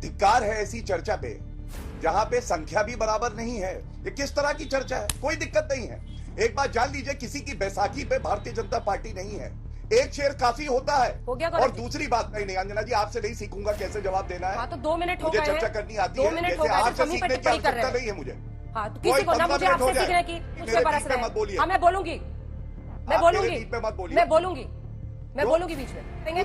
धिक्कार है ऐसी चर्चा पे जहां पे संख्या भी बराबर नहीं है। ये किस तरह की चर्चा है? कोई दिक्कत नहीं है। एक बात जान लीजिए, किसी की बैसाखी पे भारतीय जनता पार्टी नहीं है। एक शेर काफी होता है। और दूसरी बात, नहीं अंजना जी, आपसे नहीं सीखूंगा कैसे जवाब देना है। हाँ, तो 2 मिनट हो मुझे गए चर्चा हैं। करनी आती 2 है। मिनट हो जैसे गए, आपसे हम ही पे सीखने की टिप्पणी कर रहे आवश्यकता हैं। नहीं है मुझे। हाँ, तो किसी को ना मुझे आपसे सीखने की उस पे बरस रहे हैं। हाँ, मैं बोलूंगी मैं बोलूंगी बीच में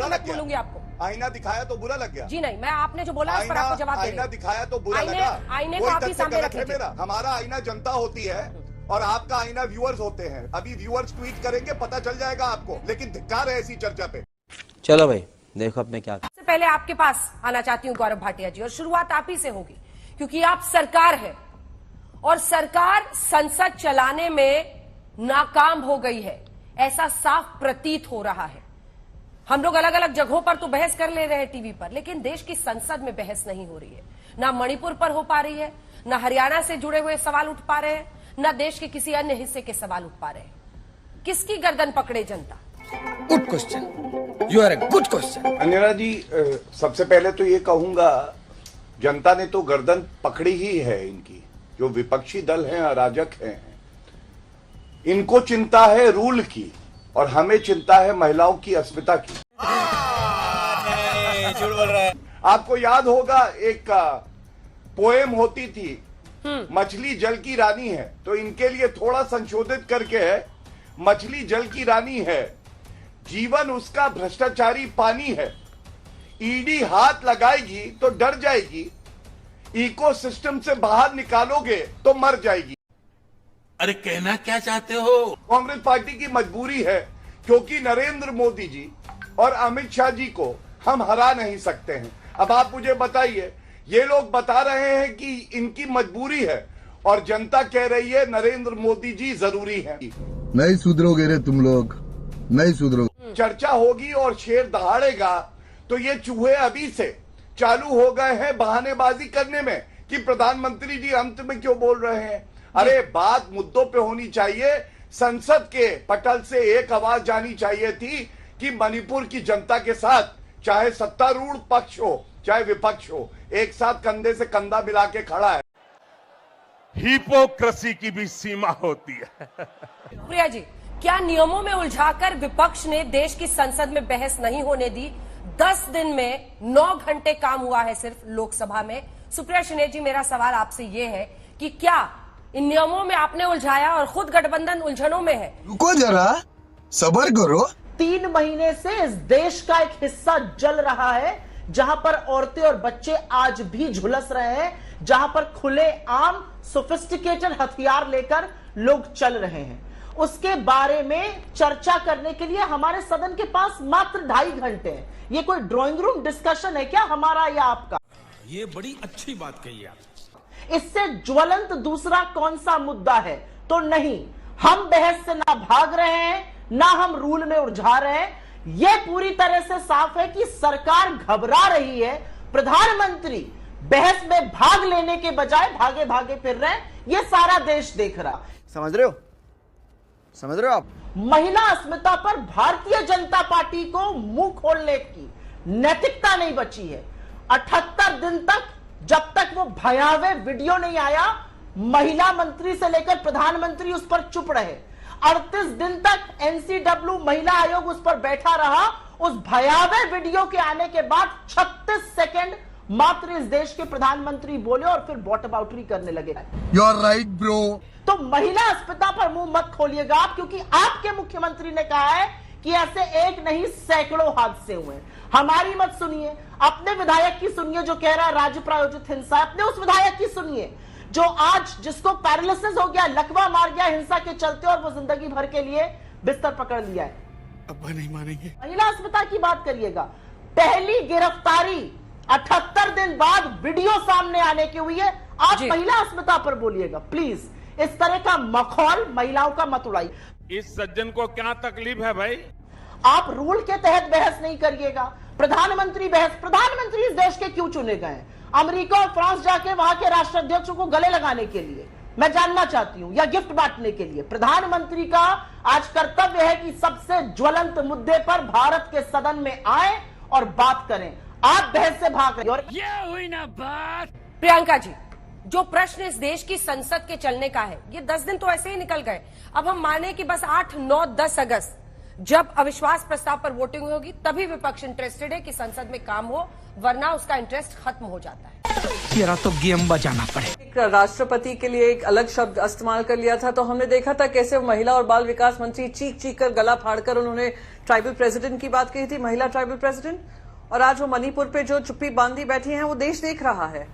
मैं बोलूंगी आपको। आईना दिखाया तो बुरा लग गया? जी नहीं, मैं आपने जो बोला उस पर आपको जवाब आईना दिखाया तो बुरा लगा? आईने को आप ही सामने रख लीजिए। मेरा हमारा आईना जनता होती है और आपका आईना व्यूअर्स होते हैं। अभी व्यूअर्स ट्वीट करेंगे, पता चल जाएगा आपको। लेकिन धिक्कार है ऐसी चर्चा पे। चलो भाई, देखो अब मैं क्या। सबसे पहले आपके पास आना चाहती हूं गौरव भाटिया जी, और शुरुआत आप ही से होगी क्योंकि आप सरकार है और सरकार संसद चलाने में नाकाम हो गई है, ऐसा साफ प्रतीत हो रहा है। हम लोग अलग अलग जगहों पर तो बहस कर ले रहे हैं टीवी पर, लेकिन देश की संसद में बहस नहीं हो रही है। ना मणिपुर पर हो पा रही है, ना हरियाणा से जुड़े हुए सवाल उठ पा रहे हैं, ना देश के किसी अन्य हिस्से के सवाल उठ पा रहे हैं। किसकी गर्दन पकड़े जनता? Good question, you are a good question. Anjana ji, सबसे पहले तो ये कहूंगा, जनता ने तो गर्दन पकड़ी ही है इनकी। जो विपक्षी दल हैं, अराजक हैं, इनको चिंता है रूल की और हमें चिंता है महिलाओं की अस्मिता की। झूठ बोल रहा है। आपको याद होगा, एक पोएम होती थी, मछली जल की रानी है, तो इनके लिए थोड़ा संशोधित करके है, मछली जल की रानी है, जीवन उसका भ्रष्टाचारी पानी है, ईडी हाथ लगाएगी तो डर जाएगी, इकोसिस्टम से बाहर निकालोगे तो मर जाएगी। अरे कहना क्या चाहते हो? कांग्रेस पार्टी की मजबूरी है, क्योंकि नरेंद्र मोदी जी और अमित शाह जी को हम हरा नहीं सकते हैं। अब आप मुझे बताइए, ये लोग बता रहे हैं कि इनकी मजबूरी है और जनता कह रही है नरेंद्र मोदी जी जरूरी हैं। नहीं सुधरोगे रे तुम लोग, नहीं सुधरोगे। चर्चा होगी और शेर दहाड़ेगा तो ये चूहे अभी से चालू हो गए हैं बहानेबाजी करने में कि प्रधानमंत्री जी अंत में क्यों बोल रहे हैं। अरे बात मुद्दों पे होनी चाहिए। संसद के पटल से एक आवाज जानी चाहिए थी कि मणिपुर की जनता के साथ, चाहे सत्तारूढ़ पक्ष हो चाहे विपक्ष हो, एक साथ कंधे से कंधा मिला के खड़ा है। हिपोक्रेसी की भी सीमा होती है। प्रिया जी, क्या नियमों में उलझाकर विपक्ष ने देश की संसद में बहस नहीं होने दी? 10 दिन में 9 घंटे काम हुआ है सिर्फ लोकसभा में। सुप्रिया शिने जी, मेरा सवाल आपसे ये है कि क्या इन नियमों में आपने उलझाया और खुद गठबंधन उलझनों में है? रुको जरा, सब्र करो। 3 महीने से इस देश का एक हिस्सा जल रहा है, जहां पर औरतें और बच्चे आज भी झुलस रहे हैं, जहां पर खुले आम सोफिस्टिकेटेड हथियार लेकर लोग चल रहे हैं। उसके बारे में चर्चा करने के लिए हमारे सदन के पास मात्र 2.5 घंटे हैं। ये कोई ड्राइंग रूम डिस्कशन है क्या हमारा या आपका? ये बड़ी अच्छी बात कही आप। इससे ज्वलंत दूसरा कौन सा मुद्दा है? तो नहीं, हम बहस से ना भाग रहे हैं, ना हम रूल में उलझा रहे हैं। यह पूरी तरह से साफ है कि सरकार घबरा रही है। प्रधानमंत्री बहस में भाग लेने के बजाय भागे भागे फिर रहे हैं। यह सारा देश देख रहा। समझ रहे हो आप? महिला अस्मिता पर भारतीय जनता पार्टी को मुंह खोलने की नैतिकता नहीं बची है। 78 दिन तक, जब तक वो भयावह वीडियो नहीं आया, महिला मंत्री से लेकर प्रधानमंत्री उस पर चुप रहे। 38 दिन तक एनसीडब्ल्यू महिला आयोग उस पर बैठा रहा। उस भयावह वीडियो के आने के बाद 36 सेकंड मात्र इस देश के प्रधानमंत्री बोले और फिर बॉटअबाउटरी करने लगे। You are right bro. तो महिला अस्मिता पर मुंह मत खोलिएगा आप, क्योंकि आपके मुख्यमंत्री ने कहा है कि ऐसे एक नहीं सैकड़ों हादसे हुए। हमारी मत सुनिए, अपने विधायक की सुनिए जो कह रहा है राज्य प्रायोजित हिंसा। अपने उस विधायक की सुनिए जो आज, जिसको पैरालिसिस हो गया, लकवा मार गया हिंसा के चलते, और वो जिंदगी भर के लिए बिस्तर पकड़ लिया है। अब्बा नहीं मानेंगे। महिला अस्मिता की बात करिएगा। पहली गिरफ्तारी 78 दिन बाद वीडियो सामने आने की हुई है। आप महिला अस्मिता पर बोलिएगा प्लीज। इस तरह का मखौल महिलाओं का मत उड़ाइए। इस सज्जन को क्या तकलीफ है भाई? आप रूल के तहत बहस नहीं करिएगा। प्रधानमंत्री इस देश के क्यों चुने गए? अमेरिका और फ्रांस जाके वहां के राष्ट्राध्यक्षों को गले लगाने के लिए, मैं जानना चाहती हूं, या गिफ्ट बांटने के लिए? प्रधानमंत्री का आज कर्तव्य है कि सबसे ज्वलंत मुद्दे पर भारत के सदन में आए और बात करें। आप बहस से भाग रहे हो। और प्रियंका जी, जो प्रश्न इस देश की संसद के चलने का है, ये 10 दिन तो ऐसे ही निकल गए। अब हम माने कि बस 8, 9, 10 अगस्त जब अविश्वास प्रस्ताव पर वोटिंग होगी तभी विपक्ष इंटरेस्टेड है कि संसद में काम हो, वरना उसका इंटरेस्ट खत्म हो जाता है। तेरा तो गेम बजाना पड़े। राष्ट्रपति के लिए एक अलग शब्द इस्तेमाल कर लिया था, तो हमने देखा था कैसे महिला और बाल विकास मंत्री चीख चीख कर गला फाड़कर उन्होंने ट्राइबल प्रेसिडेंट की बात कही थी, महिला ट्राइबल प्रेसिडेंट। और आज वो मणिपुर पे जो चुप्पी बांधी बैठी हैं, वो देश देख रहा है।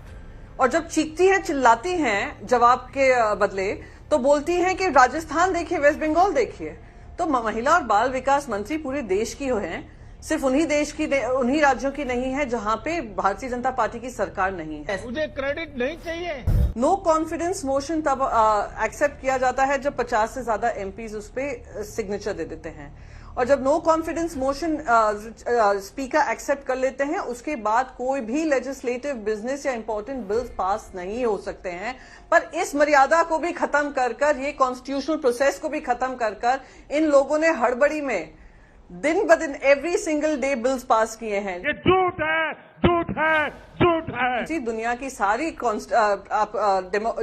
और जब चीखती हैं, चिल्लाती हैं जवाब के बदले, तो बोलती हैं कि राजस्थान देखिए, वेस्ट बंगाल देखिए। तो महिला और बाल विकास मंत्री पूरे देश की हैं, सिर्फ उन्हीं राज्यों की नहीं है जहां पे भारतीय जनता पार्टी की सरकार नहीं है। मुझे क्रेडिट नहीं चाहिए। नो कॉन्फिडेंस मोशन तब एक्सेप्ट किया जाता है जब 50 से ज्यादा एमपीज उस पे सिग्नेचर दे देते हैं। और जब no confidence motion speaker accept कर लेते हैं, उसके बाद कोई भी लेजिस्लेटिव बिजनेस या इंपॉर्टेंट बिल्स पास नहीं हो सकते हैं। पर इस मर्यादा को भी खत्म कर ये कॉन्स्टिट्यूशनल प्रोसेस को भी खत्म कर इन लोगों ने हड़बड़ी में दिन ब दिन every single day bills pass किए हैं। ये झूठ है, झूठ है, झूठ है। जी, दुनिया की सारी आप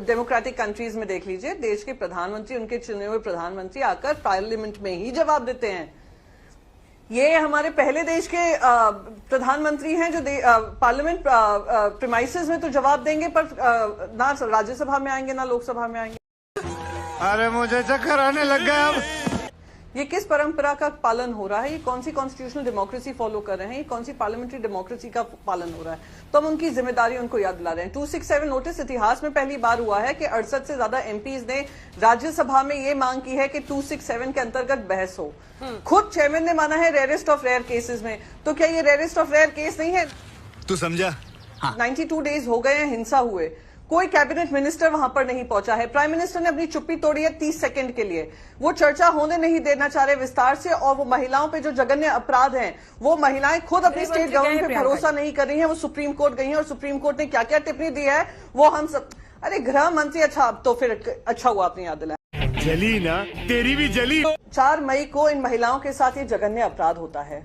डेमोक्रेटिक कंट्रीज में देख लीजिए, देश के प्रधानमंत्री, उनके चुने हुए प्रधानमंत्री आकर पार्लियामेंट में ही जवाब देते हैं। ये हमारे पहले देश के प्रधानमंत्री हैं जो पार्लियामेंट प्रीमाइसेस में तो जवाब देंगे, पर ना राज्यसभा में आएंगे ना लोकसभा में आएंगे। अरे मुझे चक्कर आने लग गया अब। ये किस परंपरा का पालन हो रहा है? ये कौन सी कॉन्स्टिट्यूशनल डेमोक्रेसी फॉलो कर रहे हैं? ये कौन सी पार्लियामेंट्री डेमोक्रेसी का पालन हो रहा है? तो हम उनकी जिम्मेदारी उनको याद दिला रहे हैं। 267 नोटिस इतिहास में पहली बार हुआ है कि 68 से ज्यादा एमपीज ने राज्यसभा में ये मांग की है कि 267 के अंतर्गत बहस हो। खुद चेयरमैन ने माना है रेयरेस्ट ऑफ रेयर केसेस में, तो क्या ये रेयरेस्ट ऑफ रेयर केस नहीं है? तू समझा? 92 डेज हो गए हैं हिंसा हुए, कोई कैबिनेट मिनिस्टर वहां पर नहीं पहुंचा है। प्राइम मिनिस्टर ने अपनी चुप्पी तोड़ी है 30 सेकंड के लिए। वो चर्चा होने नहीं देना चाह रहे विस्तार से। और वो महिलाओं पे जो जघन्य अपराध हैं, वो महिलाएं खुद अपनी स्टेट गवर्नमेंट पे भरोसा नहीं कर रही हैं। वो सुप्रीम कोर्ट गई हैं और सुप्रीम कोर्ट ने क्या क्या टिप्पणी दी है वो हम सब। अरे गृह मंत्री, अच्छा अब तो फिर अच्छा हुआ आपने याद दिलाया। जली ना, तेरी भी जली। 4 मई को इन महिलाओं के साथ ये जघन्य अपराध होता है।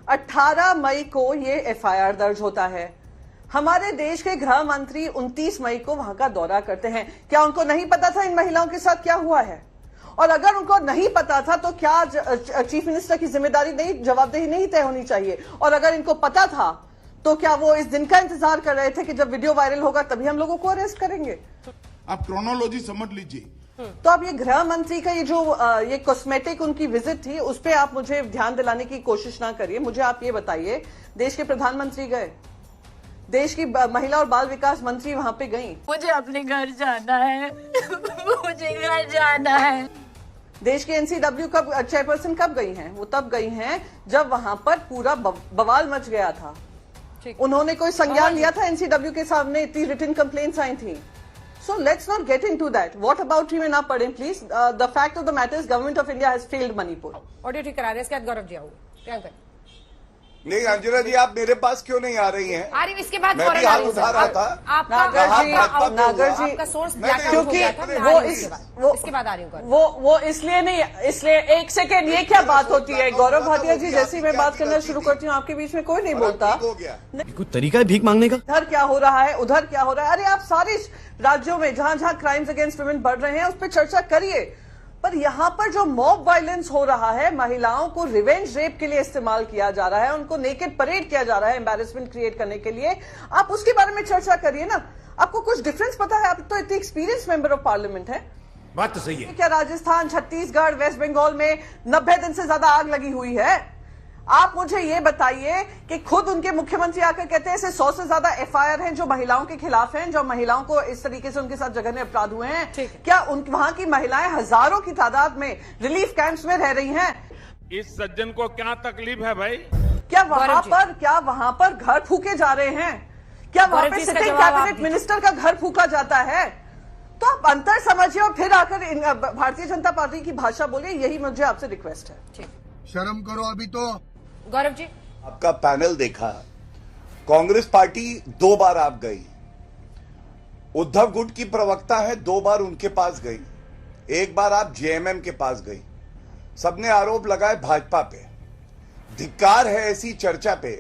18 मई को ये एफआईआर दर्ज होता है। हमारे देश के गृह मंत्री 29 मई को वहां का दौरा करते हैं। क्या उनको नहीं पता था इन महिलाओं के साथ क्या हुआ है? और अगर उनको नहीं पता था तो क्या चीफ मिनिस्टर की जिम्मेदारी नहीं, जवाबदेही नहीं तय होनी चाहिए? और अगर इनको पता था तो क्या वो इस दिन का इंतजार कर रहे थे कि जब वीडियो वायरल होगा तभी हम लोगों को अरेस्ट करेंगे? आप क्रोनोलॉजी समझ लीजिए। तो अब ये गृह मंत्री का ये जो ये कॉस्मेटिक उनकी विजिट थी, उस पर आप मुझे ध्यान दिलाने की कोशिश ना करिए। मुझे आप ये बताइए, देश के प्रधानमंत्री गए, देश की महिला और बाल विकास मंत्री वहां पे गई। मुझे अपने घर जाना है, मुझे घर जाना है। देश के एनसीडब्ल्यू कब चेयरपर्सन कब गई हैं? वो तब गई हैं जब वहां पर पूरा बवाल मच गया था। उन्होंने कोई संज्ञान लिया था एनसीडब्ल्यू के सामने? इतनी रिटन कंप्लेंट्स आई थी। So let's not get into that. What about you and Parin, please? The fact of the matter is, government of India has failed Manipur. Audio ठीक करा रहे हैं, इसके बाद गौरव जी आओगे। प्रियंका नहीं अंजना जी, आप मेरे पास क्यों नहीं आ रही हैं? आ रही, इसके बाद मैं भी हाथ उठा रहा था। आपका सोर्स क्योंकि इसके बाद आ रही हूँ। वो इसलिए नहीं, इसलिए एक सेकेंड, ये क्या बात होती है? गौरव भाटिया जी, जैसे ही मैं बात करना शुरू करती हूँ आपके बीच में कोई नहीं बोलता। हो गया कोई तरीका है भीख मांगने का? इधर क्या हो रहा है, उधर क्या हो रहा है? अरे आप सारे राज्यों में जहां जहां क्राइम्स अगेंस्ट वुमेन बढ़ रहे हैं उस पर चर्चा करिए। पर यहां पर जो मॉब वायलेंस हो रहा है, महिलाओं को रिवेंज रेप के लिए इस्तेमाल किया जा रहा है, उनको नेकेड परेड किया जा रहा है एम्बैरेसमेंट क्रिएट करने के लिए, आप उसके बारे में चर्चा करिए ना। आपको कुछ डिफरेंस पता है? आप तो इतने एक्सपीरियंस मेंबर ऑफ पार्लियामेंट है। बात तो सही है। क्या राजस्थान, छत्तीसगढ़, वेस्ट बंगाल में 90 दिन से ज्यादा आग लगी हुई है? आप मुझे ये बताइए कि खुद उनके मुख्यमंत्री आकर कहते हैं ऐसे 100 से ज्यादा एफआईआर हैं जो महिलाओं के खिलाफ हैं, जो महिलाओं को इस तरीके से उनके साथ जघन्य अपराध हुए हैं। क्या वहां की महिलाएं हजारों की तादाद में रिलीफ कैंप्स में रह रही हैं? इस सज्जन को क्या तकलीफ है भाई? क्या वहां पर घर फूके जा रहे हैं? क्या वहां पे सिटिंग कैबिनेट मिनिस्टर का घर फूका जाता है? तो आप अंतर समझिए और फिर आकर भारतीय जनता पार्टी की भाषा बोलिए। यही मुझे आपसे रिक्वेस्ट है। शर्म करो अभी तो। गौरव जी, आपका पैनल देखा, कांग्रेस पार्टी 2 बार आप गई, उद्धव गुट की प्रवक्ता है, 2 बार उनके पास गई, 1 बार आप जेएमएम के पास गई। सबने आरोप लगाए भाजपा पे। धिक्कार है ऐसी चर्चा पे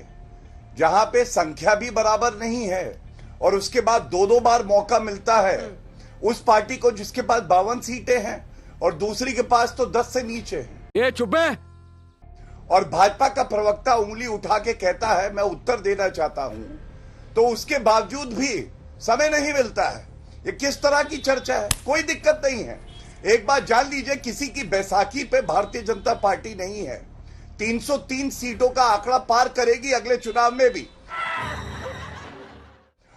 जहां पे संख्या भी बराबर नहीं है और उसके बाद दो बार मौका मिलता है उस पार्टी को जिसके पास 52 सीटें हैं और दूसरी के पास तो 10 से नीचे हैं। ये चुप है। और भाजपा का प्रवक्ता उंगली उठा के कहता है मैं उत्तर देना चाहता हूं, तो उसके बावजूद भी समय नहीं मिलता है। ये किस तरह की चर्चा है? कोई दिक्कत नहीं है। एक बात जान लीजिए, किसी की बैसाखी पे भारतीय जनता पार्टी नहीं है। 303 सीटों का आंकड़ा पार करेगी अगले चुनाव में भी।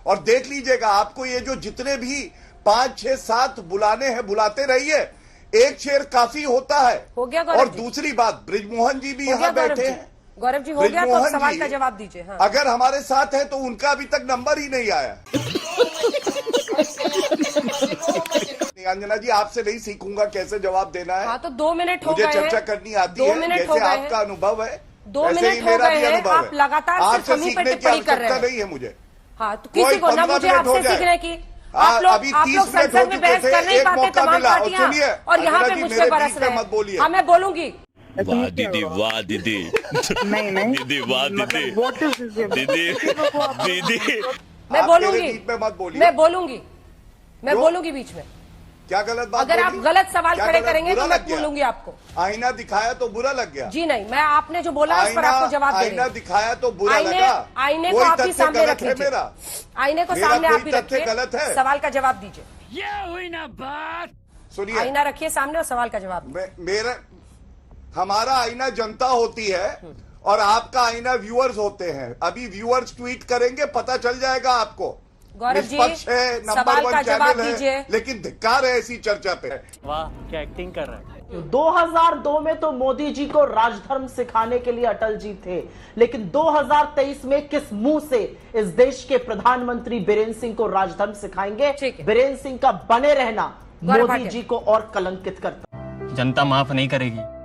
और देख लीजिएगा, आपको ये जो जितने भी 5, 6, 7 बुलाने हैं बुलाते रहिए, एक शेर काफी होता है। हो गया गौरव और जी। दूसरी बात, बृजमोहन जी भी हो गया यहाँ गौरव बैठे जी। हैं। गौरव जी, हो गया, तो बृजमोहन सवाल जी का जवाब दीजिए। हाँ। अगर हमारे साथ है तो उनका अभी तक नंबर ही नहीं आया। अंजना जी, आपसे नहीं सीखूंगा कैसे जवाब देना है। हाँ, तो 2 मिनट हो मुझे गए चर्चा हैं। करनी आती 2 है, मिनट हो जैसे गए हैं। आपका अनुभव है 2 वैसे ही मिनट हो मेरा गए भी हैं। अनुभव आप है। लगातार सिर्फ आपसे हम ही पे सीखने की टिप्पणी कर रहे आवश्यकता हैं। नहीं है मुझे। हाँ, तो किसी को ना 15 मुझे मिनट हो आपसे जाए। सीखने की। आप लोग अभी 30 मिनट संसद हो में चुके बहस थे, कर नहीं एक पाते मौका तमाम मिला। और पार्टियां, सुनिए, और यहाँ अंजना पे जी, मुझ पे मेरे बरस बीच रहे में मत बोलिए। हैं। हाँ, मैं बोलूंगी। वाह दीदी, वाह दीदी, नहीं नहीं दीदी, वाह दीदी, व्हाट इज दिस? दीदी, दीदी। मैं आप बोलूंगी। मेरे बीच में मत बोलिए। मैं बोलूंगी। मैं क्यों? बोलूंगी बीच में। क्या गलत बात अगर आप बोली? गलत सवाल क्या खड़े गलत? करेंगे बुरा तो मैं लग गया? बोलूंगी आपको। आईना दिखाया तो बुरा लग गया? जी नहीं, मैं आपने जो बोला उस पर आपको जवाब दे रही आईना हूं। दिखाया तो बुरा आईने लगा? आईने को कोई आप ही तथ्य सामने गलत रख है लीजिए। मेरा? आईने को मेरा सामने कोई आप ही तथ्य रखिए, गलत है? सवाल का जवाब दीजिए। ये हुई ना बात। सुनिए, आईना रखिए सामने और सवाल का जवाब दीजिए। मेरा हमारा आईना जनता होती है और आपका आईना व्यूअर्स होते हैं। अभी व्यूअर्स ट्वीट करेंगे, पता चल जाएगा आपको। गौरव जी, निष्पक्ष है, नंबर सवाल 1 का जवाब चैनल दीजिए। है, लेकिन धिक्कार है ऐसी चर्चा पे। वाह, क्या एक्टिंग कर रहा है। 2002 में तो मोदी जी को राजधर्म सिखाने के लिए अटल जी थे, लेकिन 2023 में किस मुंह से इस देश के प्रधानमंत्री बीरेन्द्र सिंह को राजधर्म सिखाएंगे? बीरेन्द्र सिंह का बने रहना मोदी जी को और कलंकित करता। जनता माफ नहीं करेगी।